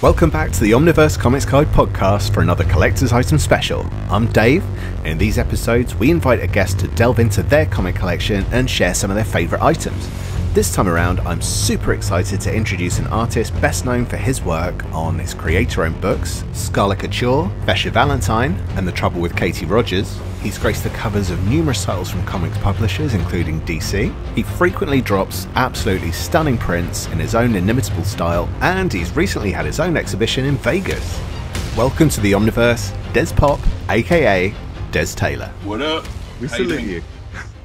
Welcome back to the Omniverse Comics Guide podcast for another collector's item special. I'm Dave. In these episodes, we invite a guest to delve into their comic collection and share some of their favourite items. This time around, I'm super excited to introduce an artist best known for his work on his creator-owned books, Scarlett Couture, Vesha Valentine, and The Trouble with Katie Rogers. He's graced the covers of numerous titles from comics publishers, including DC. He frequently drops absolutely stunning prints in his own inimitable style, and he's recently had his own exhibition in Vegas. Welcome to the Omniverse, Des Pop, aka Des Taylor. What up? We salute you.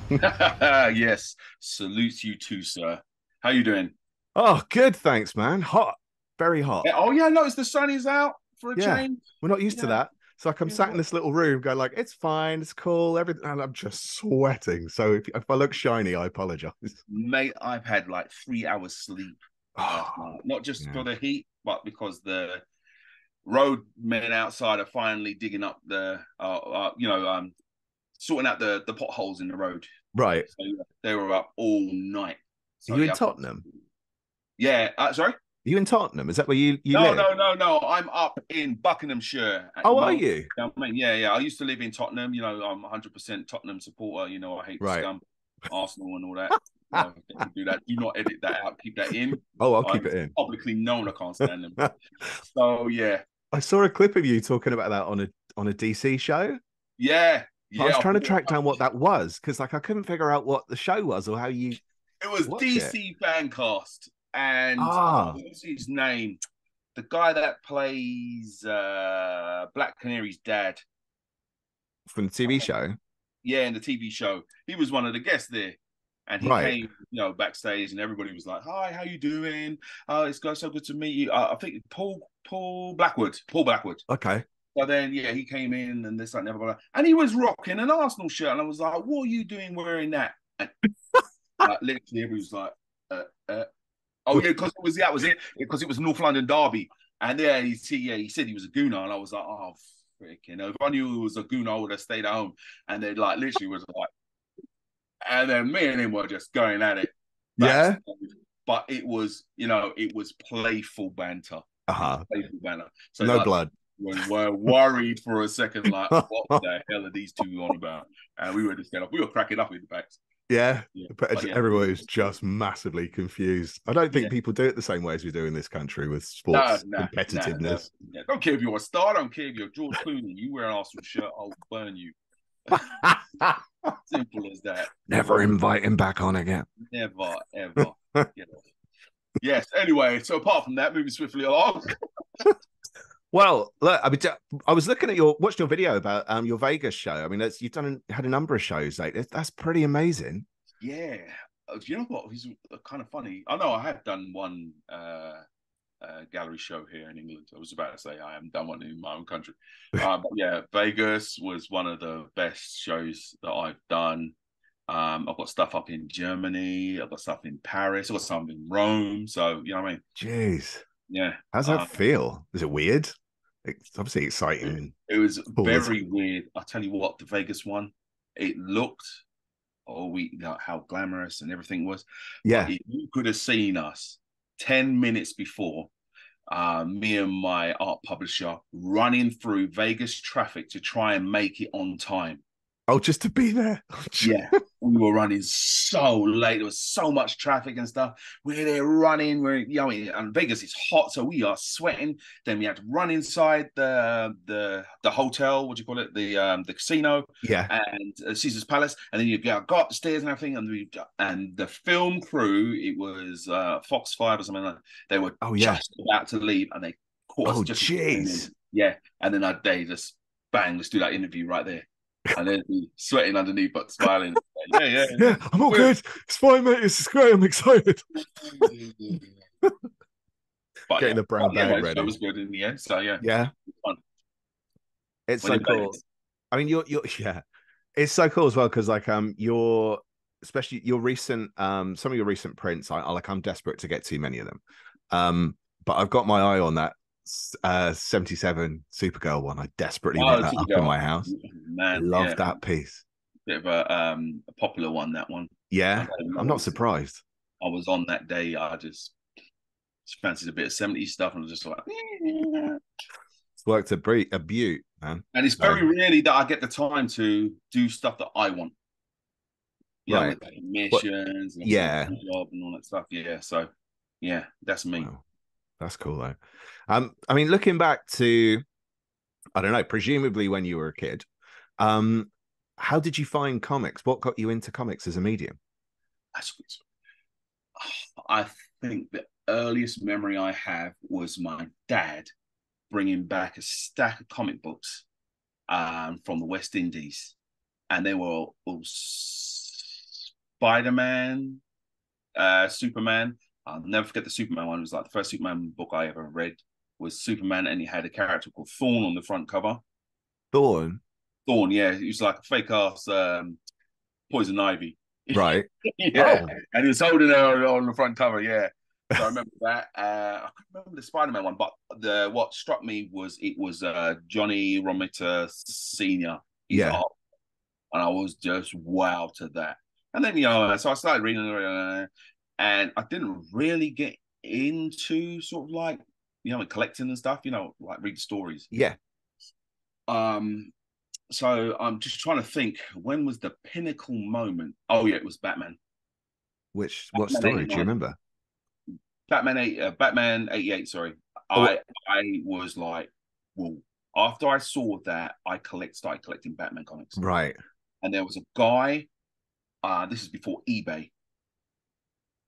Yes, salutes you too, sir. How you doing? Oh, good, thanks, man. Hot, very hot. Oh yeah, notice the sun is out for a change. We're not used to that. So like I'm sat in this little room going like, it's fine, it's cool, everything, and I'm just sweating. So if I look shiny, I apologize. Mate, I've had like 3 hours sleep last night. Not just for the heat, but because the road men outside are finally digging up the, sorting out the potholes in the road. Right. So they were up all night. So, Are you in Tottenham? Yeah. Sorry? Are you in Tottenham? Is that where you No, live? No. I'm up in Buckinghamshire. Oh, are you? I mean, yeah. I used to live in Tottenham. You know, I'm 100% Tottenham supporter. You know, I hate scum, Arsenal and all that. Do that. Do not edit that out. Keep that in. Oh, I'll keep it in. Publicly known I can't stand them. So, yeah. I saw a clip of you talking about that on a DC show. Yeah. I was trying to track down what that was because, like, I couldn't figure out what the show was or how you. It was DC Fancast. And what's his name? The guy that plays Black Canary's dad from the TV show. Yeah, in the TV show, he was one of the guests there, and he came, backstage, and everybody was like, "Hi, how you doing? It's so good to meet you." I think Paul Blackwood. Okay. So then, he came in, and this, that, and he was rocking an Arsenal shirt, and I was like, "What are you doing wearing that?" And, literally, everybody was like, Oh yeah, because because it was North London derby, and he said he was a gooner, and I was like, oh freaking! If I knew he was a gooner, I would have stayed at home. And they like literally was like, and then me and him were just going at it. Yeah, but it was playful banter. Playful banter. So no blood. We were worried for a second, like, what the hell are these two on about? And we were just we were cracking up in the backs. Yeah, but everyone is just massively confused. I don't think people do it the same way as we do in this country with sports competitiveness. No. Don't care if you're a star, don't care if you're George Clooney. You wear an Arsenal shirt, I'll burn you. Simple as that. Never invite him back on again. Never, ever. Yes, anyway, so apart from that, moving swiftly along. Well, look, I was looking at watched your video about your Vegas show. I mean, you've had a number of shows. Like that's pretty amazing. Yeah, you know what? It's kind of funny. I know I have done one gallery show here in England. I was about to say I haven't done one in my own country, but yeah, Vegas was one of the best shows that I've done. I've got stuff up in Germany. I've got stuff in Paris. I've got some in Rome. So you know what I mean? Jeez. Yeah. How's that feel? Is it weird? It's obviously exciting. It was very weird. I'll tell you what, the Vegas one, it looked how glamorous and everything was. Yeah. But you could have seen us 10 minutes before, me and my art publisher running through Vegas traffic to try and make it on time. Oh, just to be there. Yeah, we were running so late. There was so much traffic and stuff. We're there running. And Vegas is hot, so we are sweating. Then we had to run inside the hotel. What do you call it? The casino. Yeah. And Caesar's Palace. And then you go up the stairs and everything. And the film crew, it was Fox 5 or something like that. They were just about to leave, and they caught us. Oh, jeez. Yeah, and then they just bang. Let's do that interview right there. And then sweating underneath, but smiling. Yeah, I'm all good. It's fine, mate. It's great. I'm excited. But getting the brown bag ready. That was good in the end. So yeah, fun. It's so cool. I mean, it's so cool as well because especially your recent some of your recent prints. I'm desperate to get too many of them. But I've got my eye on that 77 Supergirl one. I desperately want that up in my house. Man, I love that piece. Bit of a popular one, that one. Yeah, I'm not surprised. I was on that day. I just She fancies a bit of 70s stuff, and I was just like, It's worked a beaut, man. and it's very rarely that I get the time to do stuff that I want. Yeah, with commissions and yeah, job and all that stuff. Yeah, so yeah, that's me. Wow. That's cool though. I mean, looking back to, I don't know, presumably when you were a kid, how did you find comics? What got you into comics as a medium? I think the earliest memory I have was my dad bringing back a stack of comic books from the West Indies, and they were all Spider-Man, Superman. I'll never forget the Superman one. It was like the first Superman book I ever read was Superman, and he had a character called Thorn on the front cover. Thorn? Thorn, yeah. He was like a fake ass Poison Ivy. Right. Yeah. Oh. And he was holding her on the front cover, yeah. So I remember that. I can't remember the Spider-Man one, but what struck me was it was Johnny Romita Sr. Yeah. Art. And I was just wow to that. And then, so I started reading and I didn't really get into sort of like, collecting and stuff, like read stories. Yeah. So I'm just trying to think, when was the pinnacle moment? Oh yeah, it was Batman. What story 89. Do you remember? Batman 88, sorry. I was like, well, after I saw that, I started collecting Batman comics. Right. And there was a guy, this is before eBay.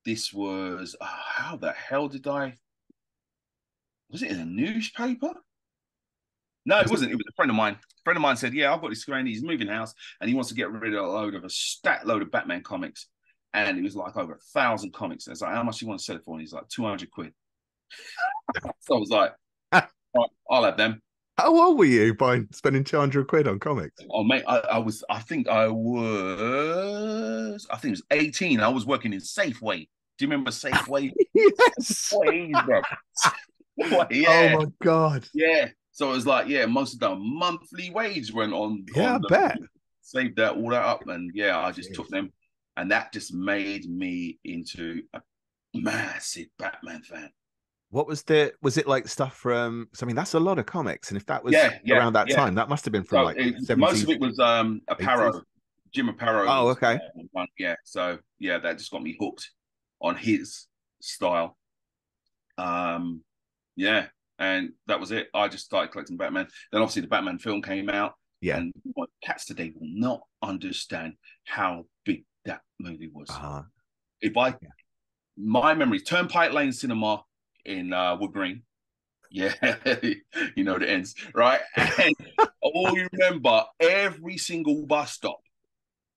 This was, how the hell was it in a newspaper? No, it wasn't. It was a friend of mine. A friend of mine said, yeah, I've got this friend, he's moving house, and he wants to get rid of a stat load of Batman comics. And it was like over 1,000 comics. I was like, how much do you want to sell it for? And he's like, 200 quid. So I was like, all right, I'll have them. How old were you by spending 200 quid on comics? Oh, mate, I think it was 18. I was working in Safeway. Do you remember Safeway? Yes. Safeway, bro. Yeah. Oh my God. Yeah. So it was like, yeah, most of the monthly wage went on. Yeah, I bet. Saved all that up. And yeah, I just took them. And that just made me into a massive Batman fan. What was it like stuff from, I mean, that's a lot of comics. And if that was around that time, that must have been from 70s. Most of it was Aparo, Jim Aparo. Oh, okay. Yeah. So yeah, that just got me hooked on his style. Yeah. And that was it. I just started collecting Batman. Then obviously the Batman film came out. Yeah. And cats today will not understand how big that movie was. My memory, Turnpike Lane Cinema in Wood Green. Yeah, you know the ends, right? And all you remember, every single bus stop,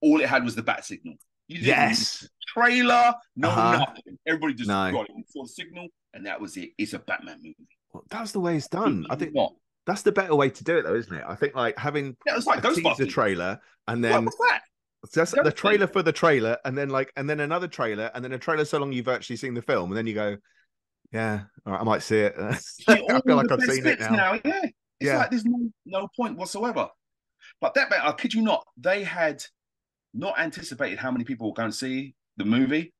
all it had was the bat signal. Yes. Trailer, nothing. Everybody just got it. You saw the signal, and that was it. It's a Batman movie. Well, that's the way it's done. I think that's the better way to do it, though, isn't it? I think like having it's like a teaser trailer and then just the trailer for the trailer, and then another trailer, and then a trailer so long you've actually seen the film, and then you go, yeah, all right, I might see it. I feel like I've seen it now. It's like there's no point whatsoever. But that, I kid you not, they had not anticipated how many people were going to see the movie.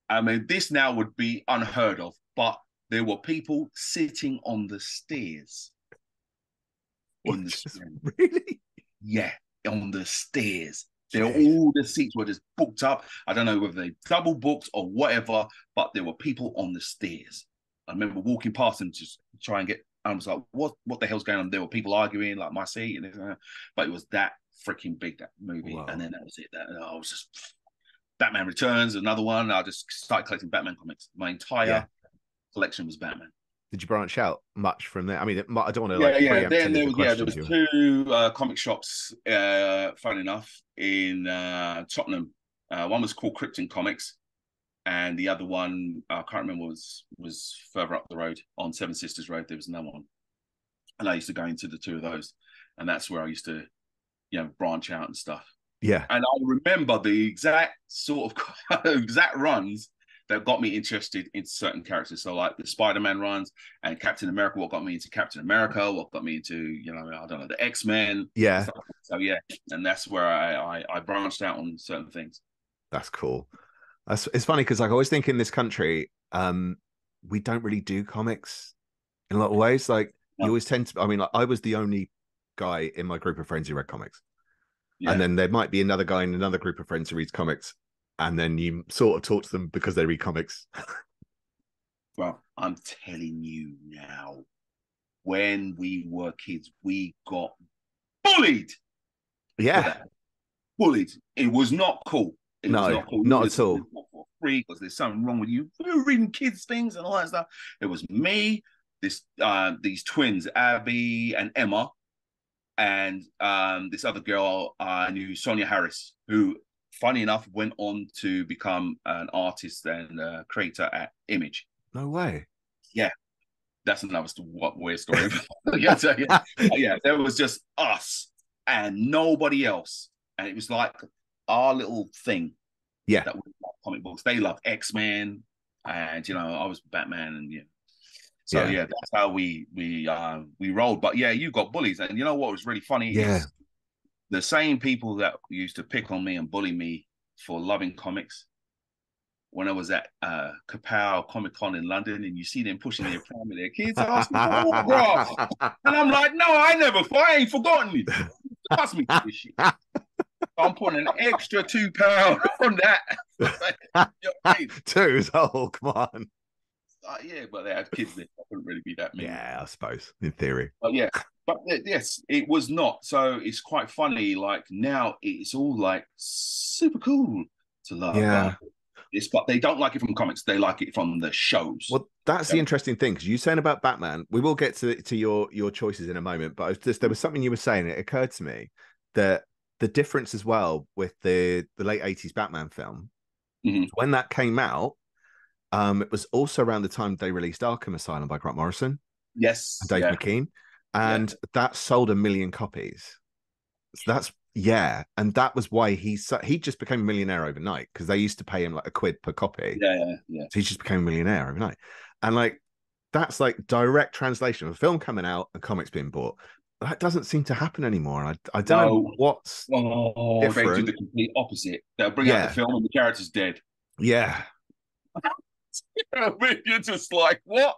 I mean, this now would be unheard of, but there were people sitting on the stairs. Really? Yeah, on the stairs. All the seats were just booked up. I don't know whether they double booked or whatever, but there were people on the stairs. I remember walking past them just try and get. I was like, "What the hell's going on?" There were people arguing, like my seat, but it was that freaking big, that movie. Wow. And then that was it. I was just Batman Returns, another one. I just started collecting Batman comics. My entire collection was Batman. Did you branch out much from there? I mean, I don't want to Then there was two comic shops. Fun enough, in Tottenham. One was called Krypton Comics, and the other one I can't remember was further up the road on Seven Sisters Road. There was another one, and I used to go into the two of those, and that's where I used to, branch out and stuff. Yeah, and I remember the exact sort of exact runs that got me interested in certain characters. So like the Spider-Man runs and Captain America, what got me into Captain America, what got me into, I don't know, the X-Men. Yeah. So yeah, and that's where I branched out on certain things. That's cool. It's funny because like I always think in this country, we don't really do comics in a lot of ways. Like you always tend to. I mean, like I was the only guy in my group of friends who read comics, and then there might be another guy in another group of friends who reads comics, and then you sort of talk to them because they read comics. Well, I'm telling you now, when we were kids, we got bullied. Yeah, bullied. It was not cool. It was not cool. Not at all. For free because there's something wrong with you. You're reading kids' things and all that stuff. It was me, these twins, Abby and Emma, and this other girl I knew, Sonia Harris, who, funny enough, went on to become an artist and creator at Image. No way. Yeah, that's another weird story. Yeah, there was just us and nobody else, and it was like our little thing. Yeah, that we love comic books. They love X-Men, and I was Batman, and So that's how we rolled. But yeah, you got bullies, and you know what was really funny? Yeah, the same people that used to pick on me and bully me for loving comics. When I was at Kapow Comic Con in London, and you see them pushing their pram with their kids, asking for autographs, and I'm like, no, I ain't forgotten it. Ask me for this shit. I'm putting an extra £2 on that. You know what I mean? Two, oh, come on. Yeah, but they had kids that couldn't really be that mean. Yeah, I suppose, in theory. But yes, it was not. So it's quite funny. Like now it's all like super cool to love. Yeah. But they don't like it from comics. They like it from the shows. Well, that's the interesting thing, because you saying about Batman, we will get to your choices in a moment, but there was something you were saying. It occurred to me that the difference as well with the late 80s Batman film, when that came out, it was also around the time they released Arkham Asylum by Grant Morrison. Yes. And Dave McKean. And that sold 1 million copies. So that's, and that was why he just became a millionaire overnight, because they used to pay him like £1 per copy. Yeah. So he just became a millionaire overnight. And like, that's like direct translation of a film coming out and comics being bought. That doesn't seem to happen anymore. And I don't know what's different. They do the complete opposite. They'll bring out the film and the character's dead. Yeah. You're just like, what?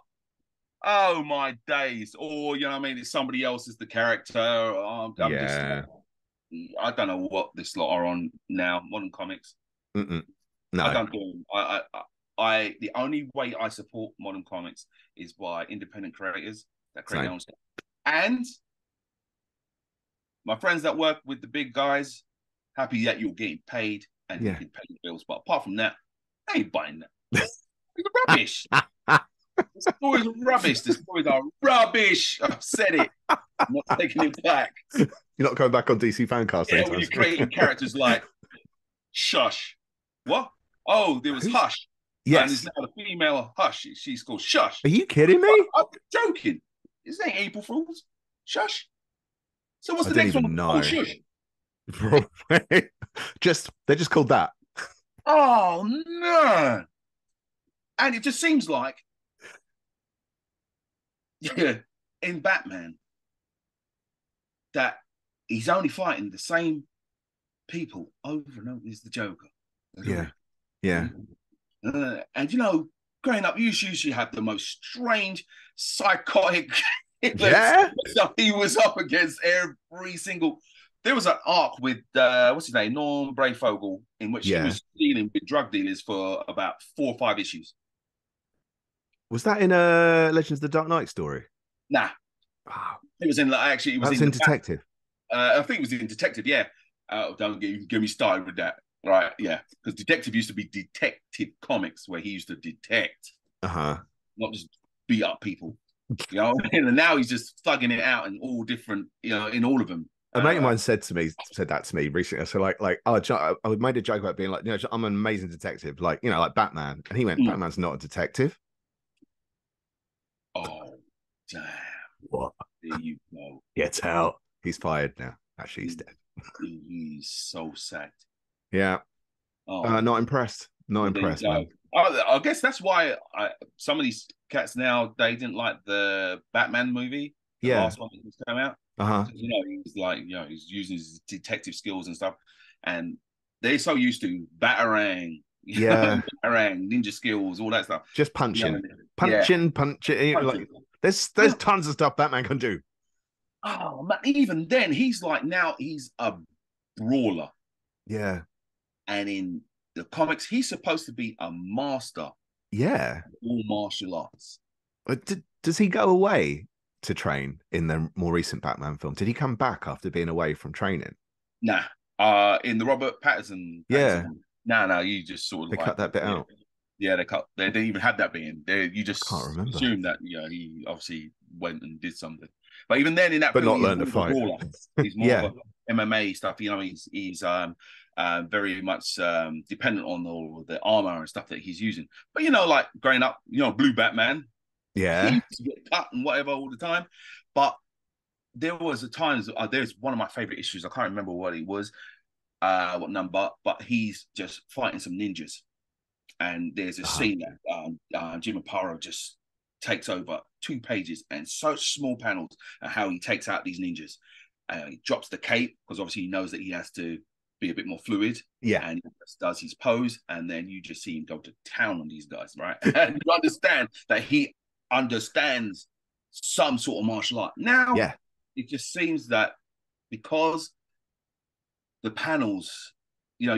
Oh my days. Or it's somebody else is the character. I don't know what this lot are on now. Modern comics. No, I don't do them. I the only way I support modern comics is by independent creators that create their own stuff. And my friends that work with the big guys, happy that you're getting paid and you can pay the bills. But apart from that, I ain't buying that. It's rubbish. The stories are rubbish. The stories are rubbish. I've said it. I'm not taking it back. You're not going back on DC Fancast. Yeah, when you're creating characters like Shush. What? Oh, there was Hush. Yes. And there's now the female Hush. She's called Shush. Are you kidding me? I'm joking. This ain't April Fools. Shush. So what's the next one? Know. Oh, Shush. They're just called that. Oh no. And it just seems like in Batman that he's only fighting the same people over and over. Is the Joker. Yeah. And growing up, you usually have the most strange, psychotic stuff he was up against every single. There was an arc with what's his name, Norm Brayfogle, in which he was dealing with drug dealers for about 4 or 5 issues. Was that in a Legends of the Dark Knight story? Nah. Wow. It was in actually. It was in Detective. I think it was in Detective. Yeah. Don't get me started with that. Right. Yeah. Because Detective used to be Detective Comics, where he used to detect, not just beat up people. And now he's just thugging it out in all different, in all of them. A mate of mine said that to me recently. So I made a joke about being like, I'm an amazing detective, like Batman, and he went, Batman's not a detective. Oh, damn! What? There you go. Get out. He's fired now. Actually, he's dead. He's so sacked. Yeah. Oh, not impressed. Not impressed, man. I guess that's why some of these cats now, they didn't like the Batman movie. The last one that just came out. He was like, he's using his detective skills and stuff, and they're so used to Batarang, Yeah. Harangue, ninja skills, all that stuff. Just punching. Yeah. Punching. Like, there's tons of stuff Batman can do. Oh man, even then, he's like now he's a brawler. Yeah. And in the comics, he's supposed to be a master Yeah. of all martial arts. Does he go away to train in the more recent Batman film? Did he come back after being away from training? Nah. In the Robert Pattinson. Yeah. No, you just sort of They like cut that bit out. Yeah, they didn't even have that bit in. You just Can't remember. assume that he obviously went and did something. But even then, in that but film, not learned to fight. He's more of a MMA stuff. He's very much dependent on all the armor and stuff that he's using. But like growing up, Blue Batman. Yeah. He used to get cut and whatever all the time. But there was a times there's one of my favorite issues. I can't remember what it was, what number, but he's just fighting some ninjas. And there's a scene that Jim Aparo just takes over 2 pages and such small panels and how he takes out these ninjas. He drops the cape because obviously he knows that he has to be a bit more fluid. Yeah. And he does his pose. And then you just see him go to town on these guys, right? And you understand that he understands some sort of martial art. Now, it just seems that because the panels, you're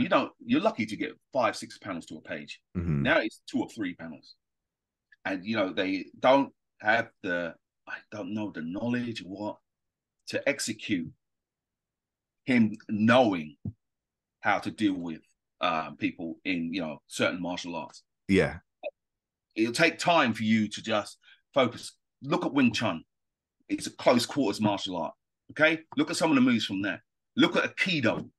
lucky to get 5-6 panels to a page. Mm-hmm. Now it's 2 or 3 panels. And, they don't have the knowledge or what to execute him knowing how to deal with people in, certain martial arts. Yeah. It'll take time for you to just focus. Look at Wing Chun. It's a close quarters martial art. Okay? Look at some of the moves from there. Look at Aikido.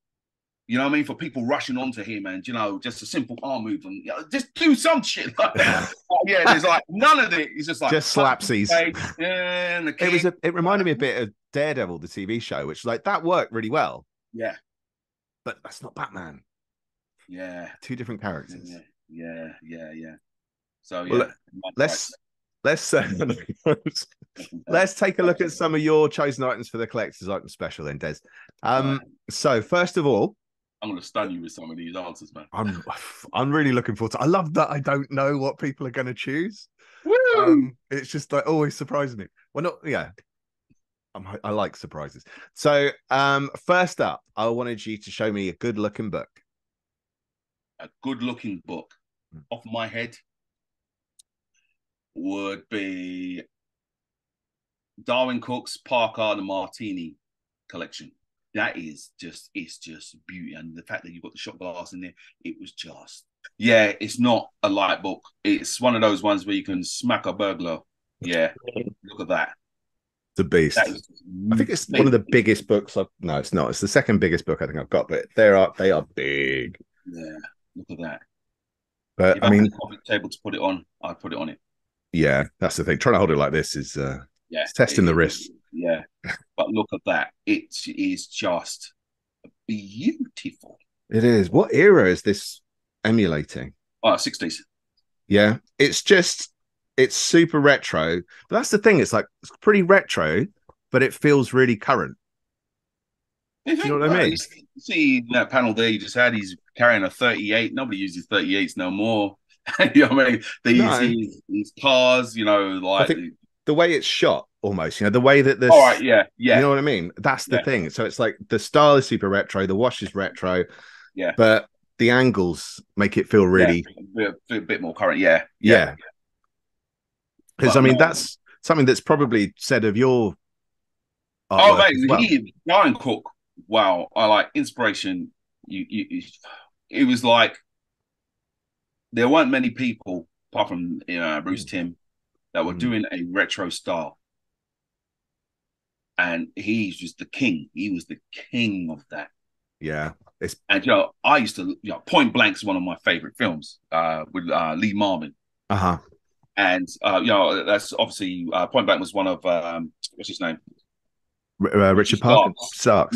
You know what I mean? For people rushing onto him and, just a simple arm move and just do some shit like that. There's like none of it. It's just like just slapsies. And it reminded me a bit of Daredevil, the TV show, which like that worked really well. Yeah. But that's not Batman. Yeah. 2 different characters. Yeah. So well, let's let's take a look at some of your chosen items for the collector's item special then, Des. So first of all, I'm going to stun you with some of these answers, man. I'm really looking forward to. I love that I don't know what people are going to choose. Woo! It's just like always surprises me. Well, not I like surprises. So first up, I wanted you to show me a good-looking book. A good-looking book, off my head, would be Darwin Cook's Parker the Martini collection. That is just, it's just beauty. And the fact that you've got the shot glass in there, it was just, it's not a light book. It's one of those ones where you can smack a burglar. Yeah, look at that. The beast. I think it's one of the biggest books. No, it's not. It's the second biggest book I think I've got, but they are big. Yeah, look at that. But if I mean, coffee table to put it on, I'd put it on it. Yeah, that's the thing. Trying to hold it like this is it's testing the wrist. Yeah, but look at that. It is just beautiful. It is. What era is this emulating? 60s. Yeah, it's super retro. But that's the thing. It's like it's pretty retro, but it feels really current. Do you know what I mean? You see that panel there you just had, he's carrying a 38. Nobody uses 38s no more. You know what I mean? These cars, like... I think the way it's shot, almost, the way that this... All right, yeah. You know what I mean? That's the thing. So it's like the style is super retro, the wash is retro, but the angles make it feel really... a bit more current, yeah. Because, I mean, that's something that's probably said of your artwork mate, Darwin Cook, wow, I like inspiration. It was like there weren't many people apart from Bruce Timm that were doing a retro style, and he's just the king. He was the king of that. Yeah, and I used to Point Blank's one of my favorite films with Lee Marvin. And that's obviously Point Blank was one of what's his name? Richard Parker Stark.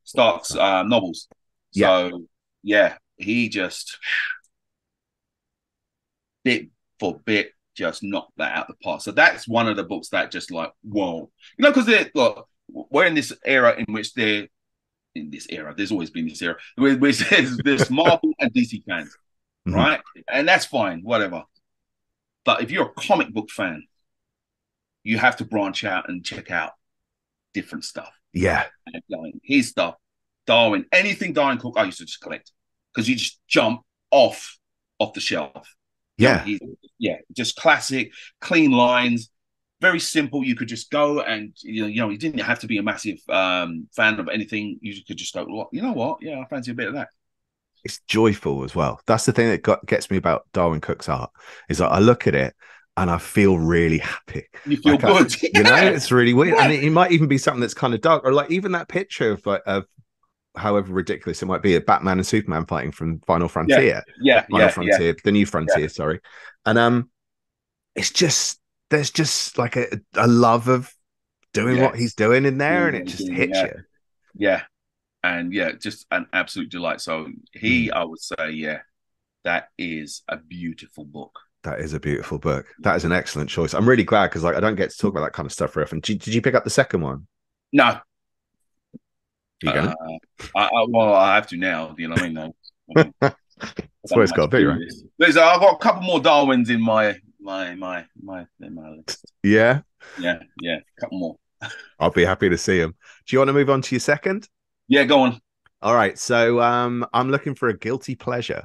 Stark's novels. So he just bit for bit just knocked that out the park. So that's one of the books that just like, whoa, because we're in this era in which there's always been this era where there's Marvel and DC fans. Mhm. right? And that's fine, whatever. But if you're a comic book fan, you have to branch out and check out different stuff. Yeah. Like his stuff, Darwin, anything Darwin Cook, I used to just collect because you just jump off the shelf. You know, Yeah. just classic, clean lines, very simple. You could just go and you didn't have to be a massive fan of anything. You could just go, well, you know what? Yeah, I fancy a bit of that. It's joyful as well. That's the thing that gets me about Darwin Cook's art is that I look at it and I feel really happy. You feel good. It's really weird. Yeah. And it might even be something that's kind of dark, or like even that picture of however ridiculous it might be, a Batman and Superman fighting from Final Yeah. Frontier. Yeah. Final Yeah. Frontier, the new Frontier, Yeah. sorry. And it's just there's just like a love of doing what he's doing in there, and it just hits you. Yeah. And yeah, just an absolute delight. So I would say, yeah, that is a beautiful book. That is a beautiful book. That is an excellent choice. I'm really glad because like I don't get to talk about that kind of stuff very often. Did you pick up the second one? No. Are you gonna? Well, I have to now. You know what I mean? No. I mean, That's what it's got to be, right? I've got a couple more Darwins in my list. Yeah. Yeah, a couple more. I'll be happy to see them. Do you want to move on to your second? Yeah, go on. All right. So I'm looking for a guilty pleasure.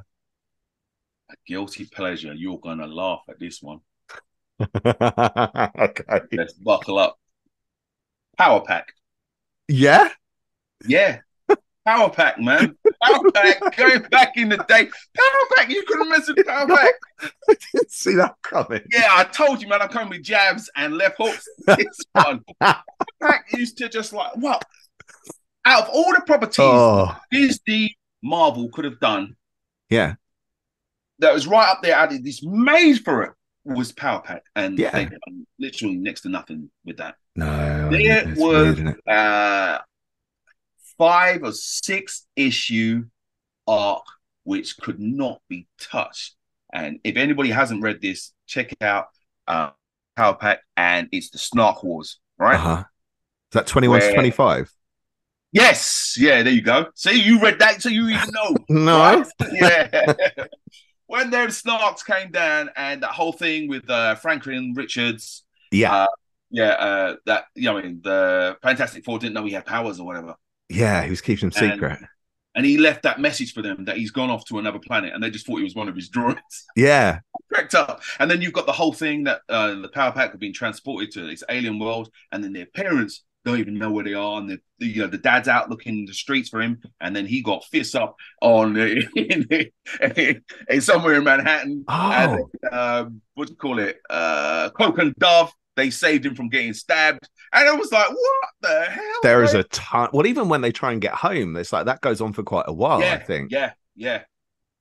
A guilty pleasure. You're gonna laugh at this one. Okay. Let's buckle up. Power Pack. Yeah. Yeah. Power Pack, man. Power Pack, going back in the day. Power Pack, you couldn't mess with Power Pack. I didn't see that coming. Yeah, I told you, man, I'm coming with jabs and left hooks. This one. Power Pack used to just like, what? Out of all the properties Disney, Marvel could have done, yeah, that was right up there, added this made for it, was Power Pack. And they done literally next to nothing with that. No, There was 5 or 6 issue arc which could not be touched. And if anybody hasn't read this, check it out. Power Pack, and it's the Snark Wars, right? Is that 21 to 25? Yes, yeah, there you go. See, you read that, so you even know. No, right? Yeah. When their Snarks came down, and that whole thing with Franklin Richards, that the Fantastic Four didn't know he had powers or whatever. Yeah, he was keeping them secret. And he left that message for them that he's gone off to another planet, and they just thought he was one of his droids. Yeah. Cracked up. And then you've got the whole thing that the Power Pack have been transported to this alien world, and then their parents don't even know where they are, and the dad's out looking in the streets for him, and then he got fists up on in somewhere in Manhattan. And, what do you call it? Cloak and Dove. They saved him from getting stabbed. And I was like, what the hell? There is a ton. Well, even when they try and get home, it's like that goes on for quite a while, I think. Yeah.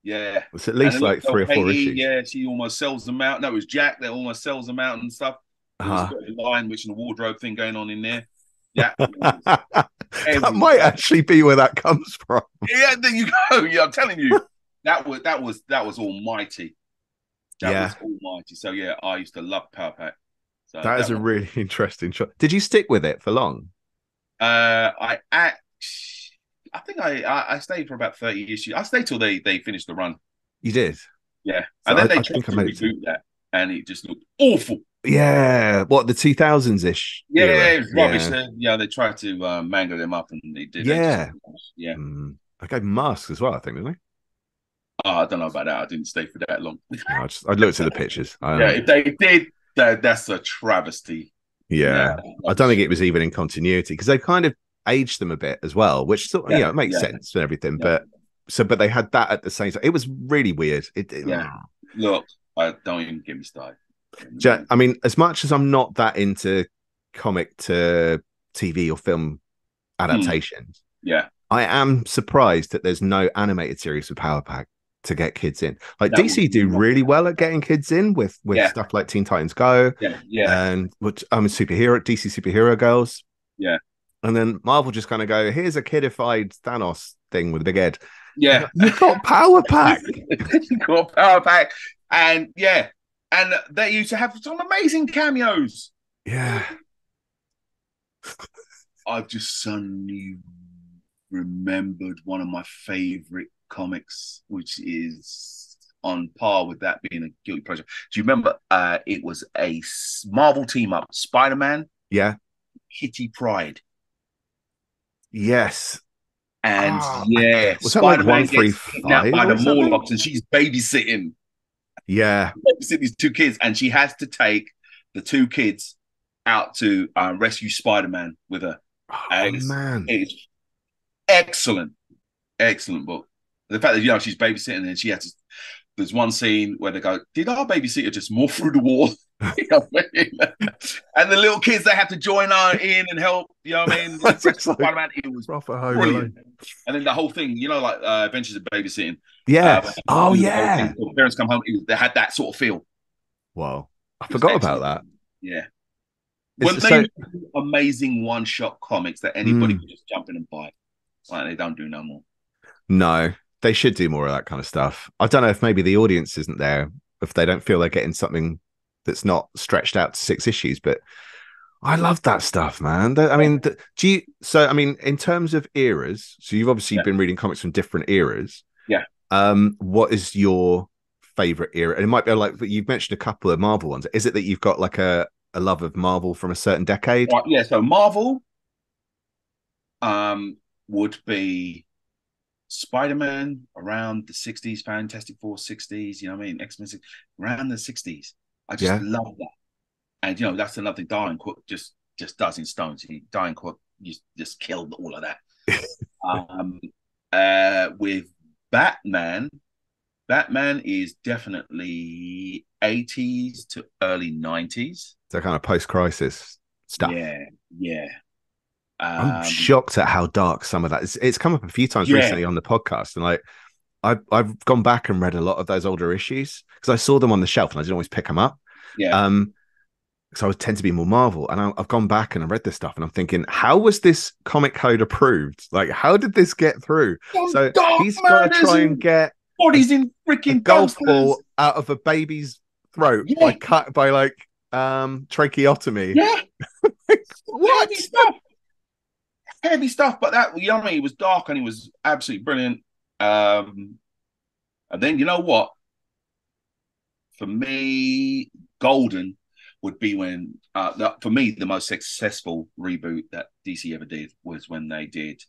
It's at least like 3 or 4 issues. Yeah, she almost sells them out. No, it was Jack that almost sells them out and stuff. There was a line, which in the wardrobe thing going on in there. Yeah. That might actually be where that comes from. Yeah, there you go. Yeah, I'm telling you. That was almighty. That was almighty. So yeah, I used to love Power Pack. So that is a really interesting shot. Did you stick with it for long? I think I stayed for about 30 issues. I stayed till they finished the run. You did? Yeah. So and then they tried to reboot that, and it just looked awful. Yeah. What, the 2000s-ish? Yeah, it was rubbish. Yeah, they tried to mangle them up, and they did. Yeah. I gave masks as well, I think, didn't they? Oh, I don't know about that. I didn't stay for that long. No, I looked at the pictures. If they did, that's a travesty. Yeah. I don't think it was even in continuity because they kind of aged them a bit as well, which sort of, it makes sense and everything. But they had that at the same time. It was really weird. Look, I don't even get me started. I mean, as much as I'm not that into comic to TV or film adaptations, I am surprised that there's no animated series with Power Pack to get kids in. Like DC do really well at getting kids in with stuff like Teen Titans Go, and which DC superhero girls, and then Marvel just kind of go, here's a kidified Thanos thing with a big head. Yeah, you've got Power Pack. You've got Power Pack, and they used to have some amazing cameos. Yeah, I've just suddenly remembered one of my favorite comics, which is on par with that being a guilty pleasure. Do you remember? It was a Marvel team up: Spider-Man, Yeah. Kitty Pryde, Yes. and Ah, was that like Spider-Man gets kidnapped 135 by the or something? Morlocks, and she's babysitting Yeah. these two kids, and she has to take the two kids out to rescue Spider-Man with her. Oh It's man. excellent, excellent book. The fact that she's babysitting and she has to. There's one scene where they go, "Did our babysitter just morph through the wall?" You know what I mean? And the little kids they have to join in and help. You know what I mean? It's Rescue like Spider-Man. It was proper Home brilliant. Alone. And then the whole thing, like Adventures of Babysitting. When Yes. they Oh do the whole yeah. thing, when parents come home, they had that sort of feel. Whoa. I It was forgot about excellent. that. Yeah. When It's they so do amazing one-shot comics that anybody can just jump in and buy, like they don't do no more. no, they should do more of that kind of stuff. I don't know if maybe the audience isn't there, if they don't feel they're getting something that's not stretched out to 6 issues, but I love that stuff, man. I mean, do you? So, I mean, in terms of eras, so you've obviously Yeah. been reading comics from different eras. Yeah. What is your favorite era? And it might be like you've mentioned a couple of Marvel ones. Is it that you've got like a love of Marvel from a certain decade? Right, yeah. So Marvel, would be Spider-Man around the 60s, Fantastic Four 60s, you know what I mean? X-Men around the 60s. I just Yeah. love that. And that's another thing Darwin Cook just does in Stones. Darwin Cook just killed all of that. With Batman, Batman is definitely 80s to early 90s. So kind of post-crisis stuff. Yeah, yeah. I'm shocked at how dark some of that is. It's come up a few times recently on the podcast, and like I've gone back and read a lot of those older issues because I saw them on the shelf and I didn't always pick them up. Yeah. So I would tend to be more Marvel, and I've gone back and I read this stuff, and I'm thinking, how was this comic code approved? Like, how did this get through? So he's got to try and get bodies in freaking golf dumpsters. ball out of a baby's throat by like tracheotomy. Yeah. What? Heavy stuff, but that it was dark and it was absolutely brilliant. And then you know what? For me, golden would be when for me the most successful reboot that DC ever did was when they did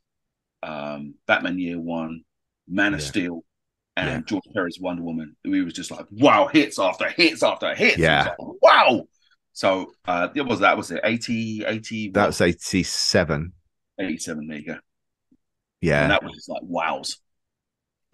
Batman Year One, Man of Steel, and George Perez's Wonder Woman. We was just like, wow, hits after hits after hits. Yeah. Like, wow. So it was it 80 that was 87. 87, there you go. Yeah. And that was just like wows.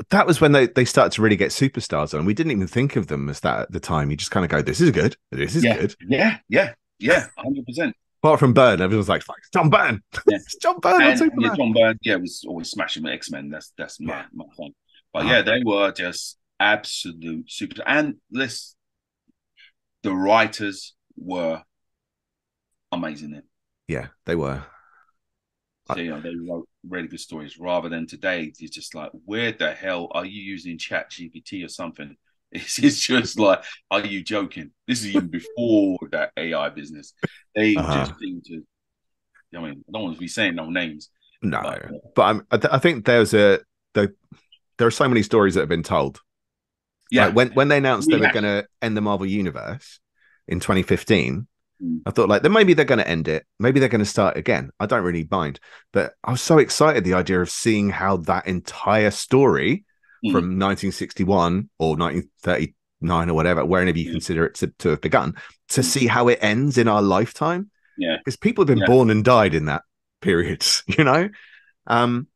That was when they started to really get superstars on. We didn't even think of them as that at the time. You just kind of go, this is good. This is good. Yeah, 100%. Apart from Byrne, everyone's like, fuck, it's John Byrne. Yeah. It's John Byrne on Superman. Yeah, John Byrne, was always smashing with X-Men. That's my thing. But they were just absolute super. And the writers were amazing then. Yeah, they were. So, they wrote really good stories rather than today. It's just like, where the hell are you using Chat GPT or something? It's just like, are you joking? This is even before that AI business. They just seem to, I don't want to be saying no names. No, but I think there are so many stories that have been told. Yeah. Like when they announced they were going to end the Marvel Universe in 2015, I thought then maybe they're going to end it. Maybe they're going to start again. I don't really mind. But I was so excited, the idea of seeing how that entire story from 1961 or 1939 or whatever, wherever you consider it to have begun, to see how it ends in our lifetime. Yeah. Because people have been born and died in that period, and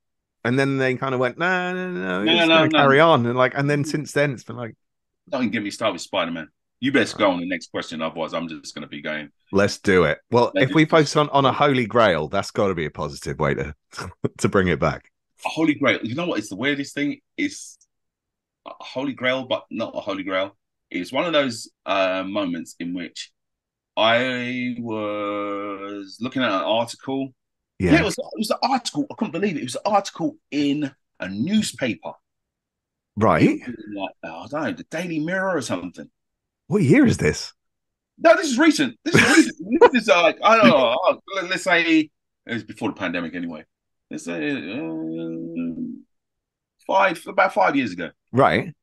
then they kind of went, no, it's going to carry on. And then since then, it's been like, don't even get me started with Spider-Man. You best go on the next question, otherwise I'm just going to be going. Let's do it. Well, if we focus on a Holy Grail, that's got to be a positive way to bring it back. A Holy Grail. You know what? It's the weirdest thing. It's a Holy Grail, but not a Holy Grail. It's one of those moments in which I was looking at an article. Yeah, it was an article. I couldn't believe it. It was an article in a newspaper. Right. Like, I don't know, the Daily Mirror or something. What year is this? No, this is recent. This is like, I don't know. Let's say it was before the pandemic anyway. Let's say about 5 years ago. Right.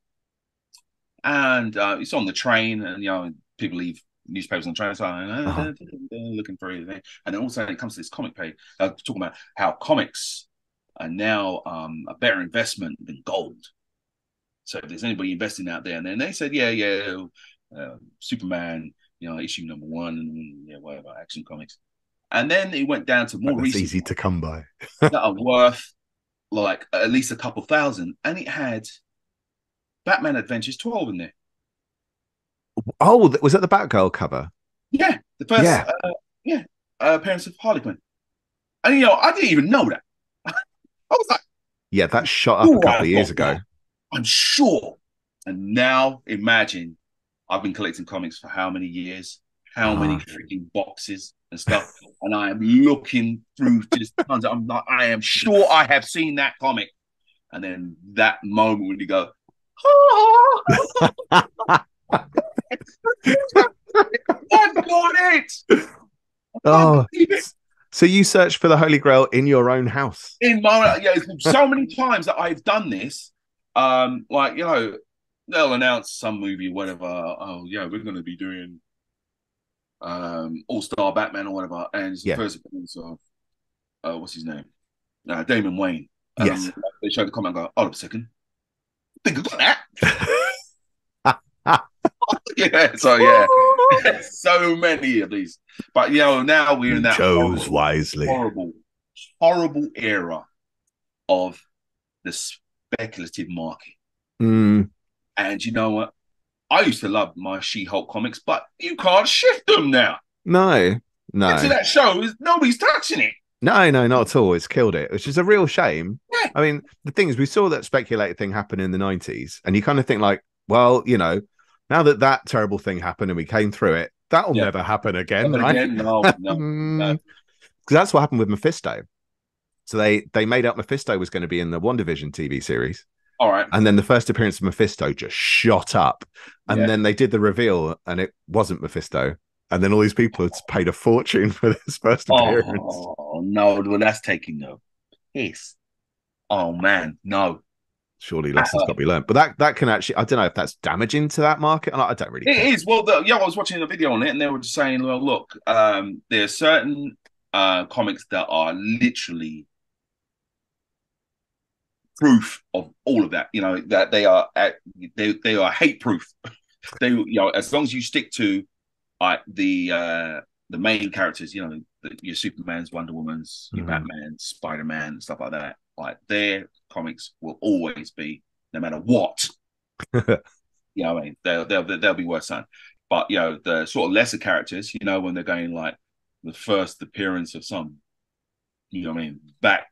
and it's on the train, and people leave newspapers on the train, so looking for anything. And then also it comes to this comic page, talking about how comics are now a better investment than gold. So if there's anybody investing out there, and then they said, Superman, issue number 1, and whatever, Action Comics. And then it went down to more recent, easy to come by, that are worth like at least a couple thousand, and it had Batman Adventures 12 in there. Oh, was that the Batgirl cover? Yeah, the first appearance of Harley Quinn. And I didn't even know that. I was like, yeah, that shot up a couple of years ago. I'm sure. And now imagine, I've been collecting comics for how many years? How many freaking boxes and stuff? And I am looking through just tons. I'm like, I am sure I have seen that comic. And then that moment when you go, I've got it. So you searched for the Holy Grail in your own house? In my so many times that I've done this. They'll announce some movie, whatever. Oh yeah, we're going to be doing All-Star Batman or whatever, and it's the first appearance of what's his name, Damon Wayne. Yes, they show the comic and go, hold up a second, I think I got that. So many of these. But now we're in that horrible era of the speculative market. And you know what? I used to love my She-Hulk comics, but you can't shift them now. No. Into that show, nobody's touching it. No, not at all. It's killed it, which is a real shame. Yeah. I mean, the thing is, we saw that speculated thing happen in the 90s, and you kind of think like, well, now that terrible thing happened and we came through it, that'll never happen again, right? Again? No. Because that's what happened with Mephisto. So they made up Mephisto was going to be in the WandaVision TV series. All right. And then the first appearance of Mephisto just shot up. And then they did the reveal and it wasn't Mephisto. And then all these people had paid a fortune for this first appearance. Oh, no. Well, that's taking no piss. Oh, man. No. Surely lessons got to be learned. But that can actually, I don't know if that's damaging to that market. I don't really care. It is. Well, I was watching a video on it and they were just saying, well, look, there are certain comics that are literally proof of all of that, that they are hate proof. They, as long as you stick to the main characters, your Supermans, Wonder Womans, your Batman, Spider-Man, stuff like that, like their comics will always be, no matter what. They'll be worth something. But the sort of lesser characters, when they're going like the first appearance of some, that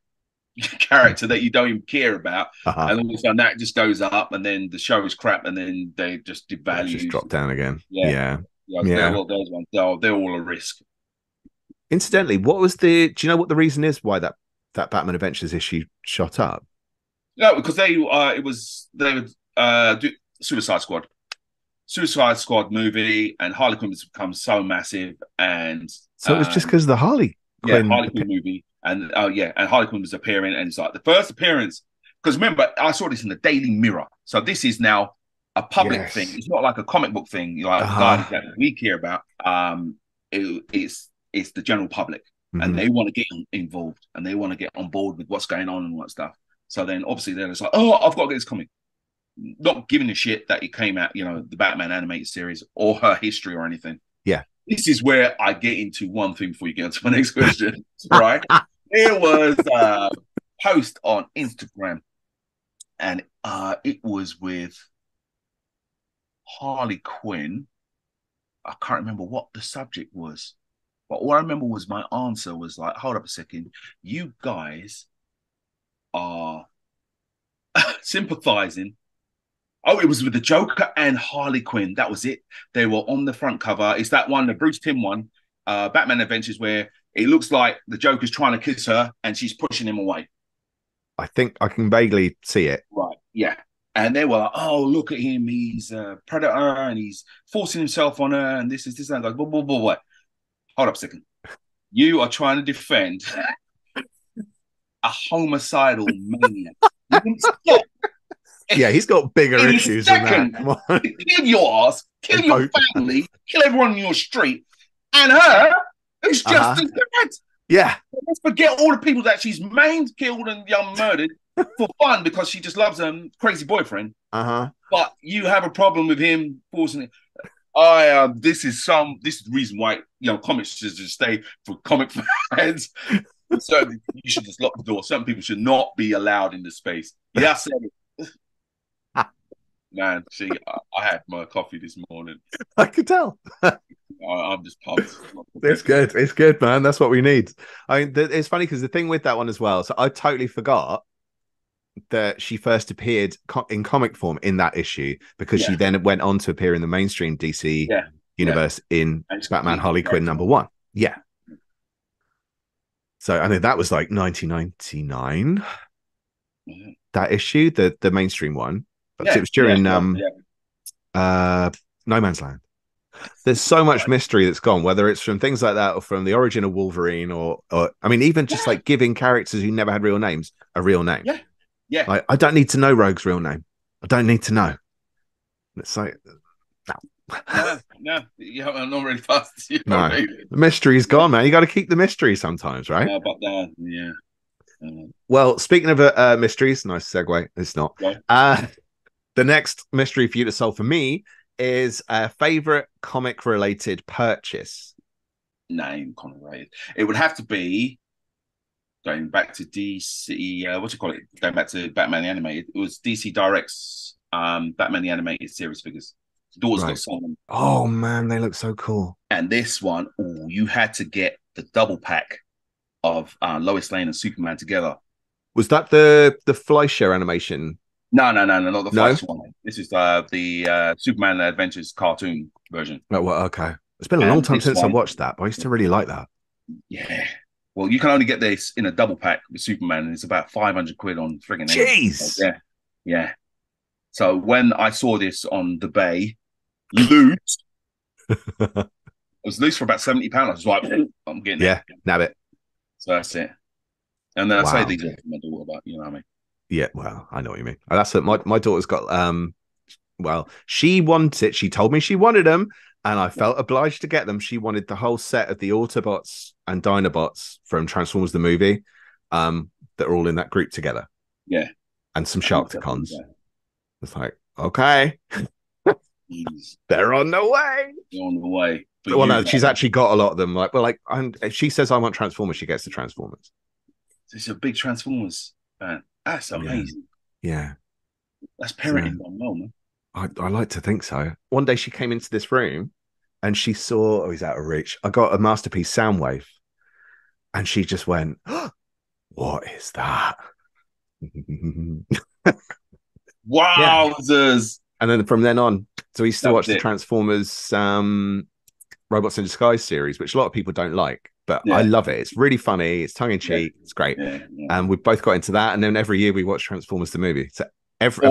character that you don't even care about, and all of a sudden that just goes up, and then the show is crap, and then they just devalue, just drop down again. They're all a risk. Incidentally, do you know what the reason is why that Batman Adventures issue shot up? No, because they would do Suicide Squad movie, and Harley Quinn has become so massive, and so it was just because of the Harley Quinn movie. And and Harley Quinn was appearing, and it's like the first appearance. Because remember, I saw this in the Daily Mirror, so this is now a public thing. It's not like a comic book thing, like guys that we care about. It's the general public, and they want to get involved, and they want to get on board with what's going on and all that stuff. So then, obviously, they're just like, "Oh, I've got to get this comic," not giving a shit that it came out, the Batman animated series or her history or anything. Yeah, this is where I get into one thing before you get into my next question, right? There was a post on Instagram, and it was with Harley Quinn. I can't remember what the subject was, but all I remember was my answer was like, hold up a second, you guys are sympathizing. Oh, it was with the Joker and Harley Quinn. That was it. They were on the front cover. It's that one, the Bruce Timm one, Batman Adventures, where it looks like the Joker's trying to kiss her and she's pushing him away. I think I can vaguely see it. Right, yeah. And they were like, oh, look at him. He's a predator and he's forcing himself on her and this. And like, blah, blah, blah, blah. Hold up a second. You are trying to defend a homicidal maniac. You didn't stop Yeah, he's got bigger In issues than that. second, Come on. kill your ass, kill They your both. family, kill everyone in your street, and her, who's just Uh-huh. as bad. Yeah. Let's forget all the people that she's maimed, killed, and young murdered for fun because she just loves a crazy boyfriend. Uh-huh. But you have a problem with him forcing it. This is the reason why comics should just stay for comic fans. So you should just lock the door. Certain people should not be allowed in the space. Yeah, I said it. Man, see, I had my coffee this morning. I could tell. I'm just pumped. It's good. It's good, man. That's what we need. I mean, it's funny because the thing with that one as well. So I totally forgot that she first appeared in comic form in that issue because she then went on to appear in the mainstream DC universe in Batman Harley Quinn #1. Yeah. So I mean that was like 1999. That issue, the mainstream one. But it was during No Man's Land. There's so much mystery that's gone, whether it's from things like that or from the origin of Wolverine or I mean, even just like giving characters who never had real names a real name. Yeah. Yeah. Like, I don't need to know Rogue's real name. I don't need to know. It's like, no, I'm not really fast. No, the mystery's gone, man. You got to keep the mystery sometimes, right? Yeah, but Well, speaking of mysteries, nice segue. It's not. The next mystery for you to solve for me is a favorite comic related purchase. Name comic related. It would have to be going back to DC. Going back to Batman the Animated. It was DC Direct's Batman the Animated series figures. The daughter's got some. Oh man, they look so cool. And this one, you had to get the double pack of Lois Lane and Superman together. Was that the Fleischer animation? No, not the Fleischer one. This is the Superman Adventures cartoon version. Oh, well, okay. It's been a long time since I watched that, but I used to really like that. Yeah. Well, you can only get this in a double pack with Superman, and it's about 500 quid on friggin' Jeez. Yeah. So when I saw this on the Bay, loose, it was loose for about £70. I was like, I'm getting it. Nab it. So that's it. And then I say these to my daughter about, you know what I mean? Yeah, well, I know what you mean. That's what my daughter's got. Well, she wants it. She told me she wanted them, and I felt obliged to get them. She wanted the whole set of the Autobots and Dinobots from Transformers the movie, that are all in that group together. Yeah, and some Sharkticons. It's like, okay, they're on the way. They're on the way. Well, no, she's actually got a lot of them. If she says I want Transformers, she gets the Transformers. It's a big Transformers fan. That's amazing. Yeah. That's parenting gone well, man. I like to think so. One day she came into this room and she saw, he's out of reach. I got a Masterpiece Soundwave. And she just went, oh, what is that? Wowzers. And then from then on, so we used to watch the Transformers Robots in Disguise series, which a lot of people don't like. But I love it. It's really funny. It's tongue-in-cheek. It's great. And we've both got into that. And then every year we watch Transformers the movie. So every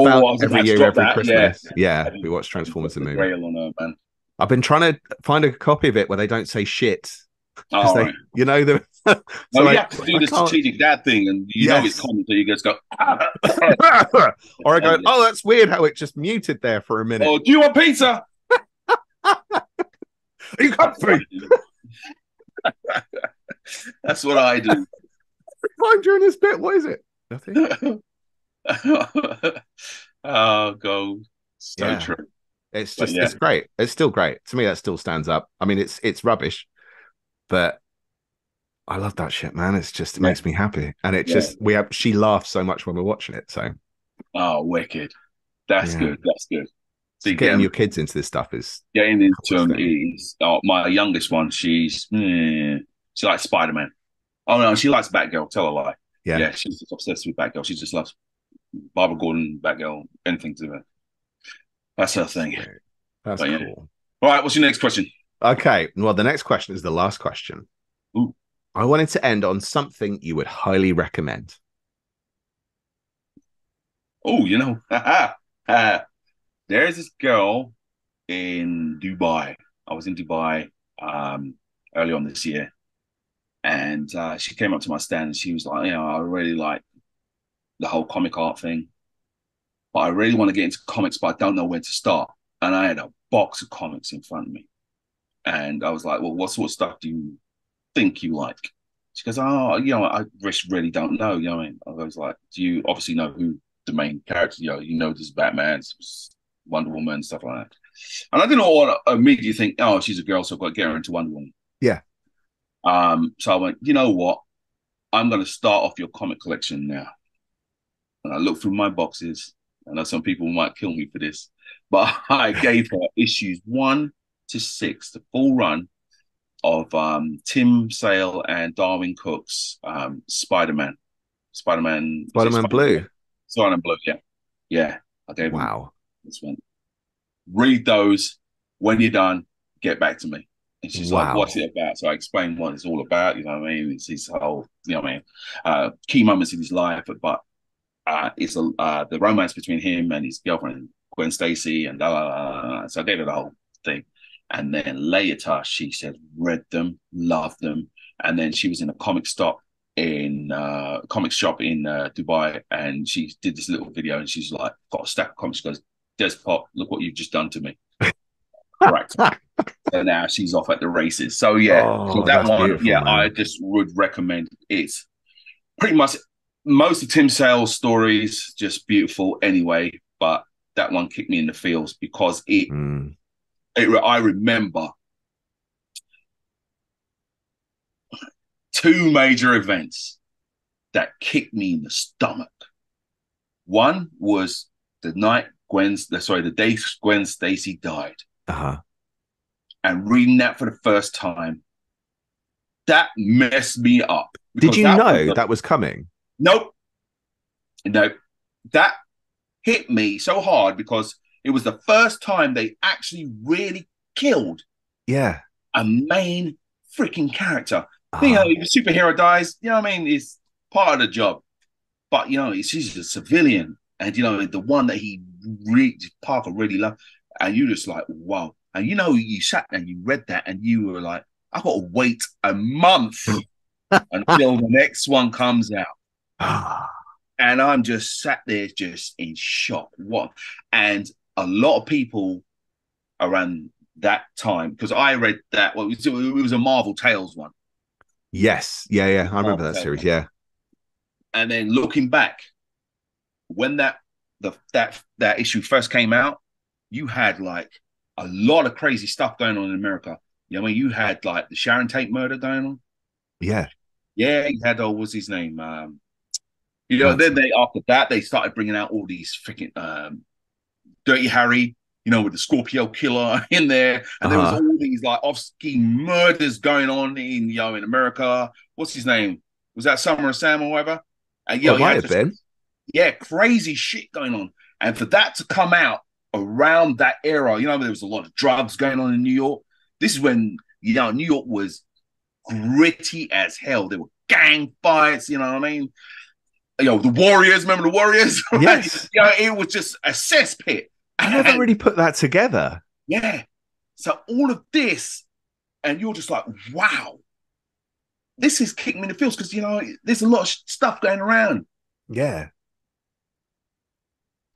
year, every Christmas, we watch Transformers the movie. Grail on her, man. I've been trying to find a copy of it where they don't say shit. Oh, right. You know, so you have to do the strategic dad thing, and you know it's coming, so you just go. Or I go, oh, that's weird how it just muted there for a minute. Oh, do you want pizza? Are you comfy? That's what I do. Every time during this bit, what is it? Nothing. Oh, gold. So true. It's just it's great. It's still great. To me, that still stands up. I mean, it's rubbish, but I love that shit, man. It's just, it makes me happy. And it just, she laughs so much when we're watching it. So, oh, wicked. That's good. That's good. So getting your kids into this stuff is getting into them is my youngest one. She likes Spider-Man. Oh no, she likes Batgirl. Tell her a lie. Yeah, she's just obsessed with Batgirl. She just loves Barbara Gordon, Batgirl, anything to her. That's her thing. That's cool. All right, what's your next question? Okay, well, the next question is the last question. Ooh. I wanted to end on something you would highly recommend. Oh, there's this girl in Dubai. I was in Dubai early on this year, and she came up to my stand and she was like, I really like the whole comic art thing. but I really want to get into comics, but I don't know where to start. And I had a box of comics in front of me. And I was like, well, what sort of stuff do you think you like? She goes, oh, I just really don't know. You know what I mean? I was like, do you obviously know who the main character, there's Batman, Wonder Woman, stuff like that. And I didn't want to immediately think, oh, she's a girl, so I've got to get her into Wonder Woman. Yeah. So I went, you know what? I'm going to start off your comic collection now. And I looked through my boxes. I know some people might kill me for this, but I gave her issues 1 to 6, the full run of Tim Sale and Darwin Cook's Spider-Man. Spider-Man Blue. Spider-Man Blue, yeah. Yeah, I gave him this one. Read those. When you're done, get back to me. And she's like, what's it about? So I explained what it's all about, you know what I mean? It's his whole, you know what I mean? Key moments in his life, but it's the romance between him and his girlfriend, Gwen Stacy, and so I gave her the whole thing. And then later, she said, read them, loved them. And then she was in a comic shop in Dubai, and she did this little video, and she's like, got a stack of comics. She goes, Despot, look what you've just done to me. Right. So now she's off at the races. So so that one, man. I just would recommend. It's pretty much most of Tim Sale's stories, just beautiful anyway. But that one kicked me in the feels because I remember 2 major events that kicked me in the stomach. One was the day Gwen Stacy died. And reading that for the first time, that messed me up. Did you know that was coming? Nope. That hit me so hard because it was the first time they actually really killed a main freaking character. If a superhero dies, you know what I mean, it's part of the job. But, she's a civilian. And, the one that Parker really loved. And you just like, wow. And, you sat and you read that and you were like, I've got to wait a month until the next one comes out. And I'm just sat there just in shock. What? And a lot of people around that time, because I read that, it was a Marvel Tales one. Yes. Yeah. I remember that series. Yeah. And then looking back, when that issue first came out, you had like a lot of crazy stuff going on in America. You had like the Sharon Tate murder going on. Yeah. Yeah, you had, what's his name? Then after that, they started bringing out all these freaking Dirty Harry, with the Scorpio killer in there. And there was all these like off-ski murders going on in America. What's his name? Was that Summer of Sam or whatever? And it might have been. Yeah, crazy shit going on. And for that to come out around that era, there was a lot of drugs going on in New York. This is when, New York was gritty as hell. There were gang fights, you know what I mean? The Warriors, remember the Warriors? Yes. It was just a cesspit. I never really put that together. Yeah. So all of this, and you're just like, wow, this is kicking me in the feels because, there's a lot of stuff going around. Yeah.